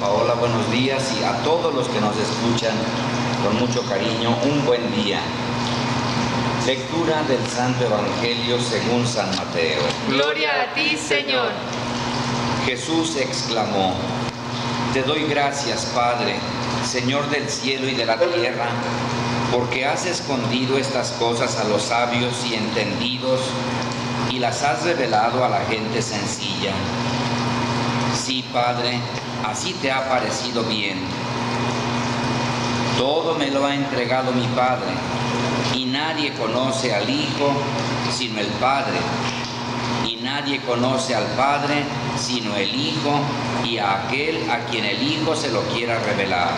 Paola, buenos días, y a todos los que nos escuchan con mucho cariño, un buen día. Lectura del Santo Evangelio según San Mateo. Gloria a ti, Señor. Jesús exclamó: Te doy gracias, Padre, Señor del cielo y de la tierra, porque has escondido estas cosas a los sabios y entendidos y las has revelado a la gente sencilla. Sí, Padre, así te ha parecido bien. Todo me lo ha entregado mi Padre, y nadie conoce al Hijo sino el Padre, y nadie conoce al Padre sino el Hijo y a aquel a quien el Hijo se lo quiera revelar.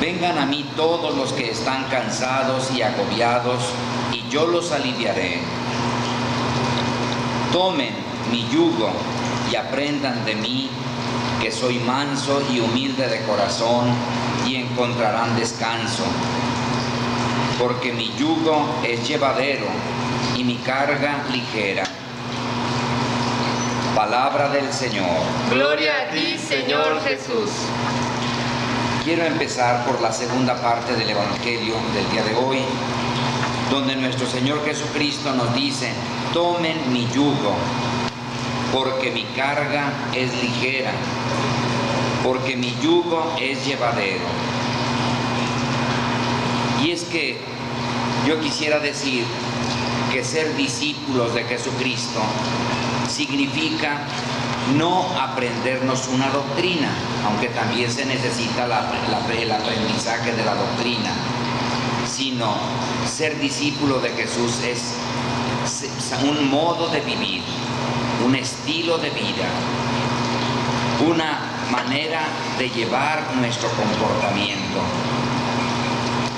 Vengan a mí todos los que están cansados y agobiados, y yo los aliviaré. Tomen mi yugo y aprendan de mí, que soy manso y humilde de corazón, y encontrarán descanso. Porque mi yugo es llevadero y mi carga ligera. Palabra del Señor. Gloria a ti, Señor Jesús. Quiero empezar por la segunda parte del Evangelio del día de hoy, donde nuestro Señor Jesucristo nos dice: tomen mi yugo, porque mi carga es ligera, porque mi yugo es llevadero. Y es que yo quisiera decir que ser discípulos de Jesucristo significa no aprendernos una doctrina, aunque también se necesita el aprendizaje de la doctrina, sino ser discípulo de Jesús es un modo de vivir, un estilo de vida, una manera de llevar nuestro comportamiento.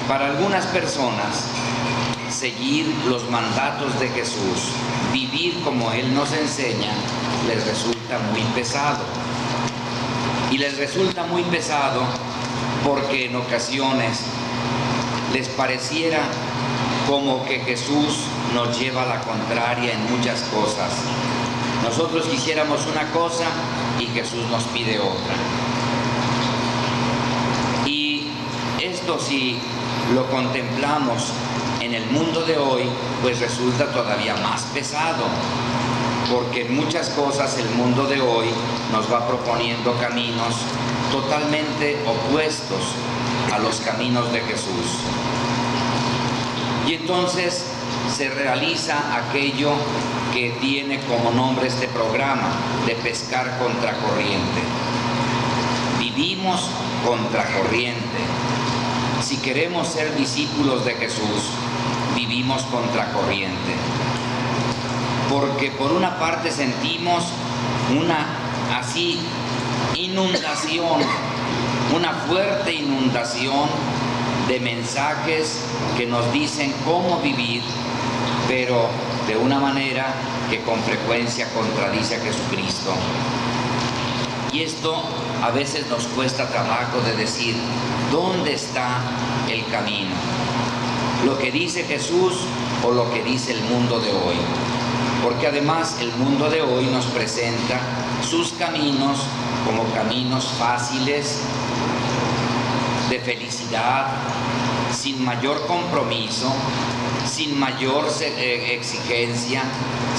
Para algunas personas, seguir los mandatos de Jesús, vivir como Él nos enseña, les resulta muy pesado. Y les resulta muy pesado porque en ocasiones les pareciera como que Jesús nos lleva a la contraria en muchas cosas. Nosotros quisiéramos una cosa y Jesús nos pide otra. Y esto, si lo contemplamos en el mundo de hoy, pues resulta todavía más pesado, porque en muchas cosas el mundo de hoy nos va proponiendo caminos totalmente opuestos a los caminos de Jesús. Y entonces se realiza aquello que tiene como nombre este programa, de pescar contracorriente. Vivimos contracorriente. Si queremos ser discípulos de Jesús, vivimos contracorriente. Porque por una parte sentimos una inundación, una fuerte inundación de mensajes que nos dicen cómo vivir, pero de una manera que con frecuencia contradice a Jesucristo. Y esto a veces nos cuesta trabajo de decir, ¿dónde está el camino? ¿Lo que dice Jesús o lo que dice el mundo de hoy? Porque además el mundo de hoy nos presenta sus caminos como caminos fáciles, de felicidad, sin mayor compromiso, sin mayor exigencia,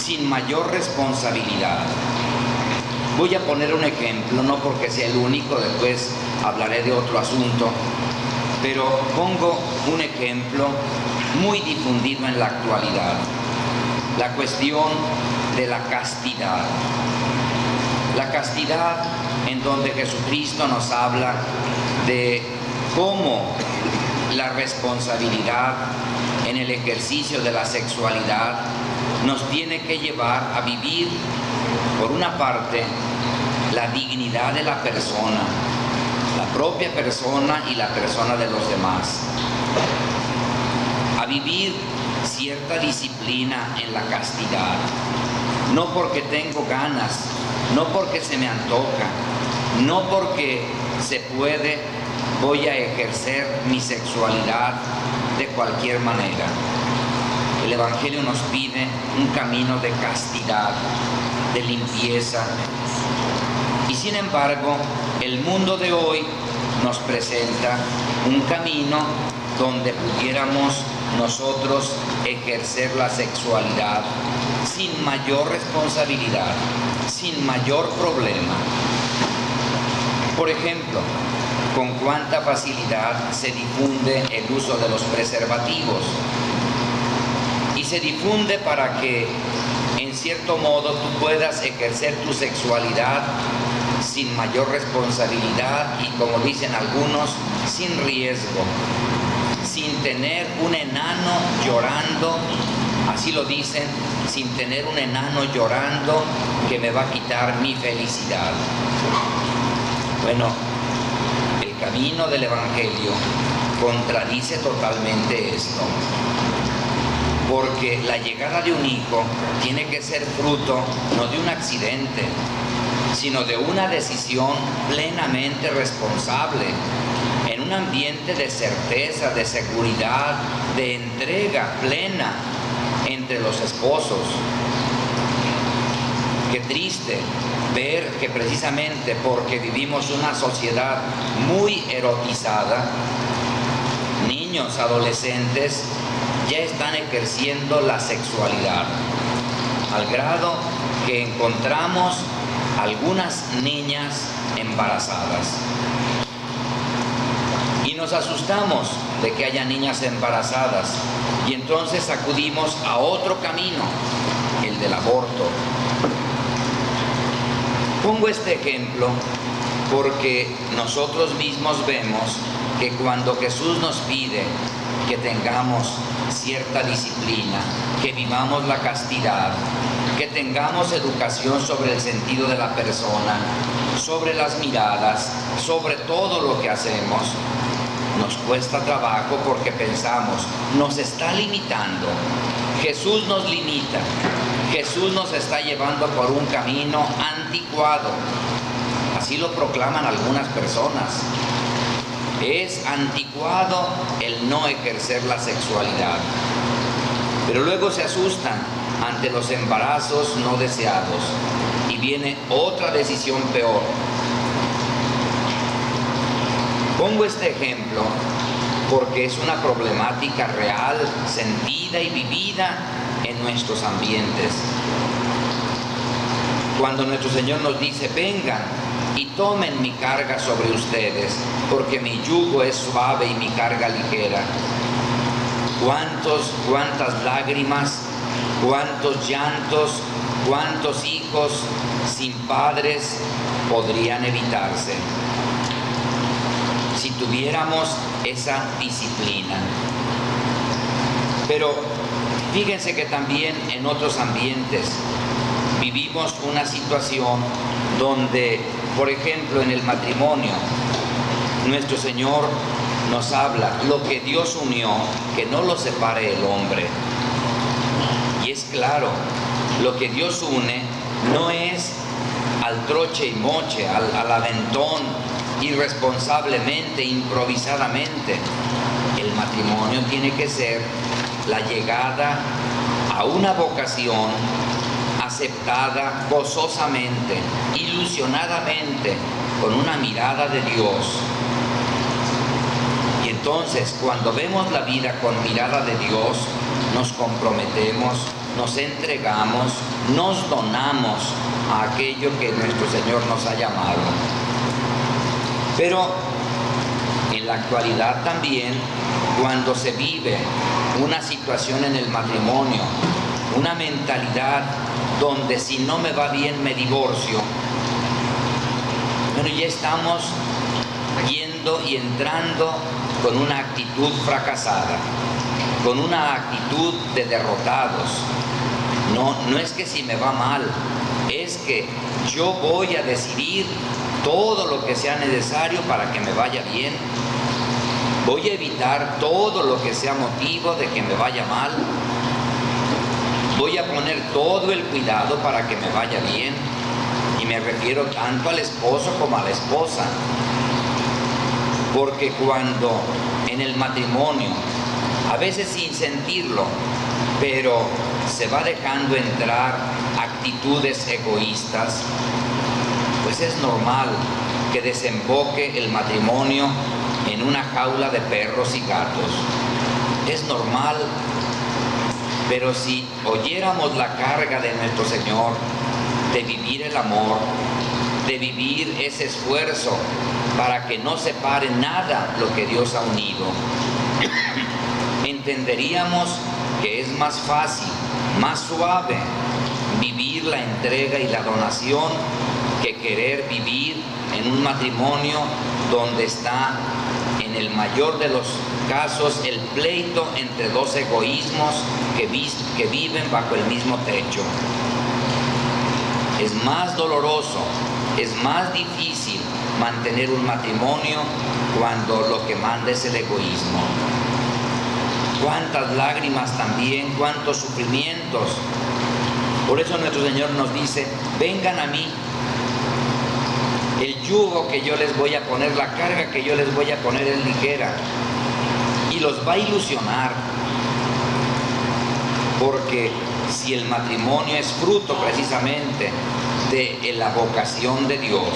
sin mayor responsabilidad. Voy a poner un ejemplo, no porque sea el único, después hablaré de otro asunto, pero pongo un ejemplo muy difundido en la actualidad: la cuestión de la castidad. La castidad, en donde Jesucristo nos habla de cómo la responsabilidad en el ejercicio de la sexualidad nos tiene que llevar a vivir, por una parte, la dignidad de la persona, la propia persona y la persona de los demás, a vivir cierta disciplina en la castidad, no porque tengo ganas, no porque se me antoja, no porque se puede, voy a ejercer mi sexualidad de cualquier manera. El Evangelio nos pide un camino de castidad, de limpieza. Y sin embargo, el mundo de hoy nos presenta un camino donde pudiéramos nosotros ejercer la sexualidad sin mayor responsabilidad, sin mayor problema. Por ejemplo, con cuánta facilidad se difunde el uso de los preservativos. Y se difunde para que, en cierto modo, tú puedas ejercer tu sexualidad sin mayor responsabilidad y, como dicen algunos, sin riesgo, sin tener un enano llorando, así lo dicen, sin tener un enano llorando que me va a quitar mi felicidad. Bueno, el camino del Evangelio contradice totalmente esto, porque la llegada de un hijo tiene que ser fruto no de un accidente, sino de una decisión plenamente responsable, en un ambiente de certeza, de seguridad, de entrega plena entre los esposos. Qué triste ver que precisamente porque vivimos una sociedad muy erotizada, niños, adolescentes, ya están ejerciendo la sexualidad, al grado que encontramos algunas niñas embarazadas. Y nos asustamos de que haya niñas embarazadas, y entonces acudimos a otro camino, el del aborto. Pongo este ejemplo porque nosotros mismos vemos que cuando Jesús nos pide que tengamos cierta disciplina, que vivamos la castidad, que tengamos educación sobre el sentido de la persona, sobre las miradas, sobre todo lo que hacemos, nos cuesta trabajo porque pensamos, nos está limitando. Jesús nos limita. Jesús nos está llevando por un camino anticuado. Así lo proclaman algunas personas. Es anticuado el no ejercer la sexualidad. Pero luego se asustan ante los embarazos no deseados y viene otra decisión peor. Pongo este ejemplo porque es una problemática real, sentida y vivida en nuestros ambientes. Cuando nuestro Señor nos dice, vengan y tomen mi carga sobre ustedes, porque mi yugo es suave y mi carga ligera. ¿Cuántas lágrimas, cuántos llantos, cuántos hijos sin padres podrían evitarse si tuviéramos esa disciplina? Pero fíjense que también en otros ambientes vivimos una situación donde, por ejemplo, en el matrimonio, nuestro Señor nos habla, lo que Dios unió, que no lo separe el hombre. Y es claro, lo que Dios une no es al troche y moche, al aventón, irresponsablemente, improvisadamente. El matrimonio tiene que ser la llegada a una vocación aceptada gozosamente, ilusionadamente, con una mirada de Dios. Y entonces, cuando vemos la vida con mirada de Dios, nos comprometemos, nos entregamos, nos donamos a aquello que nuestro Señor nos ha llamado. Pero en la actualidad también, cuando se vive una situación en el matrimonio, una mentalidad donde si no me va bien me divorcio, bueno, ya estamos yendo y entrando con una actitud fracasada, con una actitud de derrotados. No es que si me va mal, es que yo voy a decidir todo lo que sea necesario para que me vaya bien. Voy a evitar todo lo que sea motivo de que me vaya mal. Voy a poner todo el cuidado para que me vaya bien. Y me refiero tanto al esposo como a la esposa. Porque cuando en el matrimonio, a veces sin sentirlo, pero se va dejando entrar actitudes egoístas, pues es normal que desemboque el matrimonio en una jaula de perros y gatos. Es normal, pero si oyéramos la carga de nuestro Señor, de vivir el amor, de vivir ese esfuerzo para que no separe nada lo que Dios ha unido, entenderíamos que es más fácil, más suave vivir la entrega y la donación que querer vivir en un matrimonio donde está, en el mayor de los casos, el pleito entre dos egoísmos que viven bajo el mismo techo. Es más doloroso, es más difícil mantener un matrimonio cuando lo que manda es el egoísmo. Cuántas lágrimas también, cuántos sufrimientos. Por eso nuestro Señor nos dice: vengan a mí. El yugo que yo les voy a poner, la carga que yo les voy a poner es ligera. Y los va a ilusionar. Porque si el matrimonio es fruto precisamente de la vocación de Dios,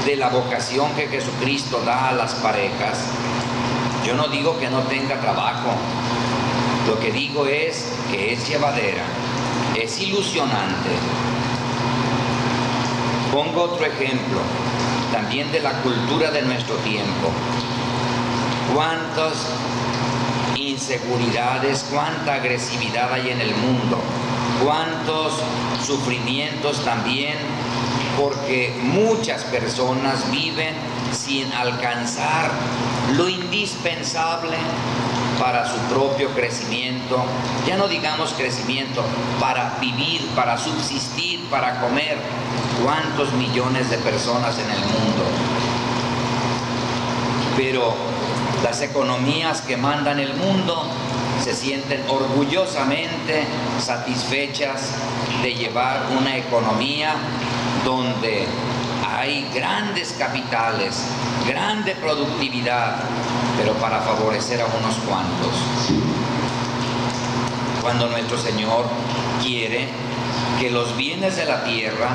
de la vocación que Jesucristo da a las parejas, yo no digo que no tenga trabajo. Lo que digo es que es llevadera, es ilusionante. Pongo otro ejemplo, también de la cultura de nuestro tiempo. Cuántas inseguridades, cuánta agresividad hay en el mundo, cuántos sufrimientos también, porque muchas personas viven sin alcanzar lo indispensable para su propio crecimiento, ya no digamos crecimiento, para vivir, para subsistir, para comer. ¿Cuántos millones de personas en el mundo? Pero las economías que mandan el mundo se sienten orgullosamente satisfechas de llevar una economía donde hay grandes capitales, grande productividad, pero para favorecer a unos cuantos. Cuando nuestro Señor quiere que los bienes de la tierra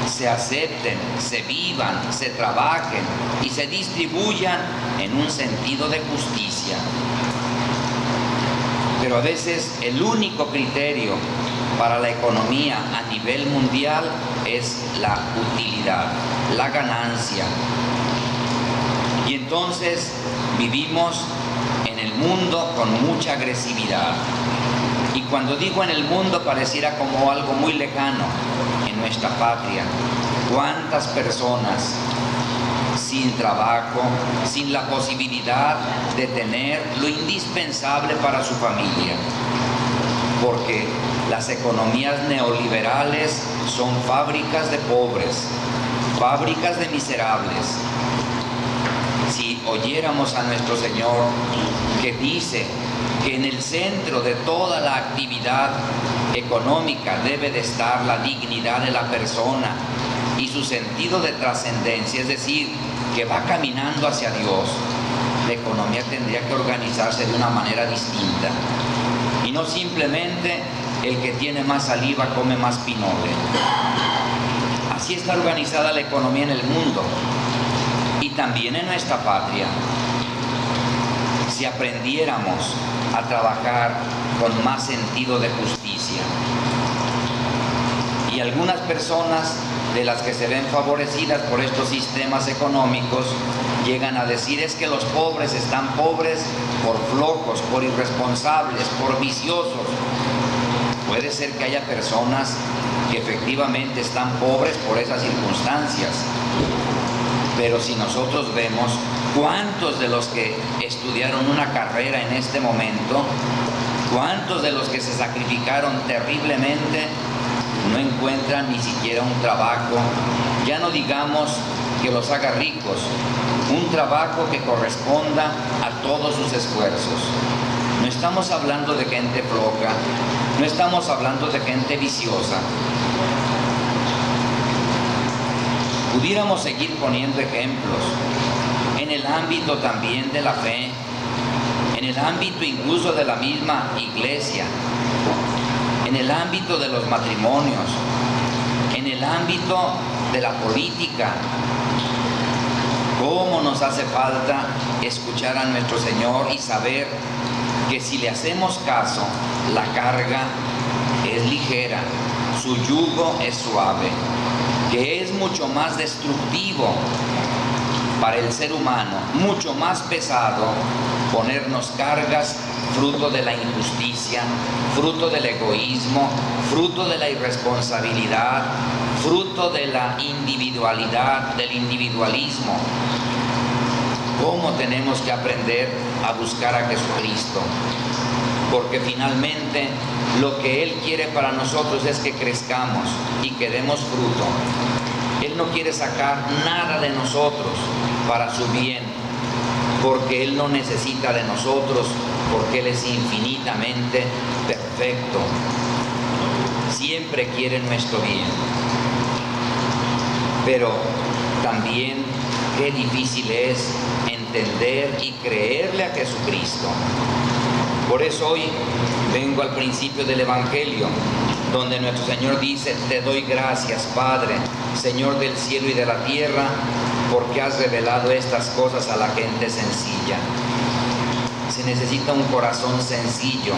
se acepten, se vivan, se trabajen y se distribuyan en un sentido de justicia. Pero a veces el único criterio para la economía a nivel mundial es la utilidad, la ganancia. Y entonces vivimos en el mundo con mucha agresividad. Y cuando digo en el mundo pareciera como algo muy lejano. En nuestra patria, cuántas personas sin trabajo, sin la posibilidad de tener lo indispensable para su familia, porque las economías neoliberales son fábricas de pobres, fábricas de miserables. Si oyéramos a nuestro Señor, que dice que en el centro de toda la actividad económica debe de estar la dignidad de la persona y su sentido de trascendencia, es decir, que va caminando hacia Dios, la economía tendría que organizarse de una manera distinta. Y no simplemente el que tiene más saliva come más pinole. Así está organizada la economía en el mundo y también en nuestra patria. Si aprendiéramos a trabajar con más sentido de justicia. Y algunas personas de las que se ven favorecidas por estos sistemas económicos llegan a decir: es que los pobres están pobres por flojos, por irresponsables, por viciosos. Puede ser que haya personas que efectivamente están pobres por esas circunstancias, pero si nosotros vemos cuántos de los que estudiaron una carrera en este momento, cuántos de los que se sacrificaron terriblemente no encuentran ni siquiera un trabajo, ya no digamos que los haga ricos, un trabajo que corresponda a todos sus esfuerzos. No estamos hablando de gente floja, no estamos hablando de gente viciosa. Pudiéramos seguir poniendo ejemplos en el ámbito también de la fe, en el ámbito incluso de la misma iglesia, en el ámbito de los matrimonios, en el el ámbito de la política. ¿Cómo nos hace falta escuchar a nuestro Señor y saber que si le hacemos caso, la carga es ligera, su yugo es suave, que es mucho más destructivo para el ser humano, mucho más pesado ponernos cargas fruto de la injusticia, fruto del egoísmo, fruto de la irresponsabilidad, fruto de la individualidad, del individualismo. ¿Cómo tenemos que aprender a buscar a Jesucristo? Porque finalmente lo que Él quiere para nosotros es que crezcamos y que demos fruto. Él no quiere sacar nada de nosotros para su bien, porque Él no necesita de nosotros, porque Él es infinitamente perfecto. Siempre quiere nuestro bien. Pero también qué difícil es entender y creerle a Jesucristo. Por eso hoy vengo al principio del Evangelio, donde nuestro Señor dice: te doy gracias, Padre, Señor del cielo y de la tierra, porque has revelado estas cosas a la gente sencilla. Se necesita un corazón sencillo,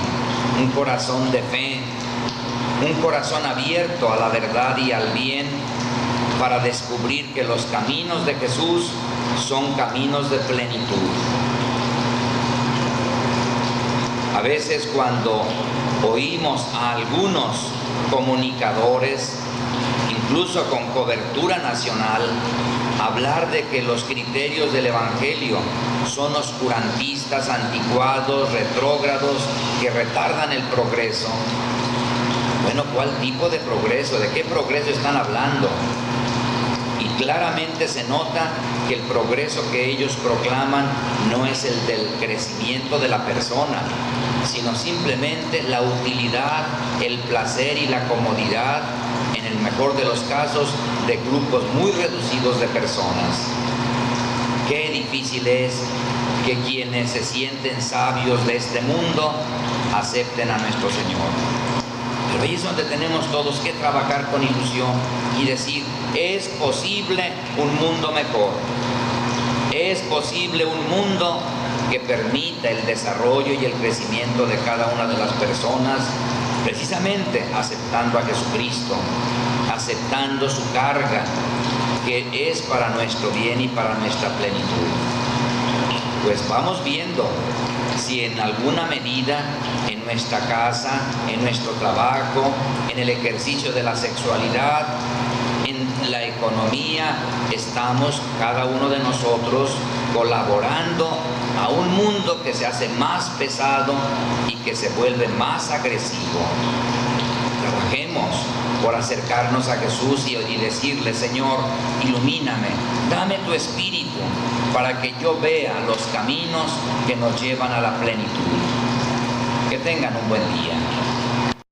un corazón de fe, un corazón abierto a la verdad y al bien, para descubrir que los caminos de Jesús son caminos de plenitud. A veces cuando oímos a algunos comunicadores, incluso con cobertura nacional, hablar de que los criterios del Evangelio son oscurantistas, anticuados, retrógrados, que retardan el progreso. Bueno, ¿cuál tipo de progreso? ¿De qué progreso están hablando? Y claramente se nota que el progreso que ellos proclaman no es el del crecimiento de la persona, sino simplemente la utilidad, el placer y la comodidad, en el mejor de los casos, de grupos muy reducidos de personas. Qué difícil es que quienes se sienten sabios de este mundo acepten a nuestro Señor. Pero ahí es donde tenemos todos que trabajar con ilusión y decir: es posible un mundo mejor, es posible un mundo que permita el desarrollo y el crecimiento de cada una de las personas, precisamente aceptando a Jesucristo, aceptando su carga, que es para nuestro bien y para nuestra plenitud. Pues vamos viendo si en alguna medida en nuestra casa, en nuestro trabajo, en el ejercicio de la sexualidad, en la economía, estamos cada uno de nosotros colaborando a un mundo que se hace más pesado y que se vuelve más agresivo. Trabajemos por acercarnos a Jesús y decirle: Señor, ilumíname, dame tu espíritu para que yo vea los caminos que nos llevan a la plenitud. Que tengan un buen día.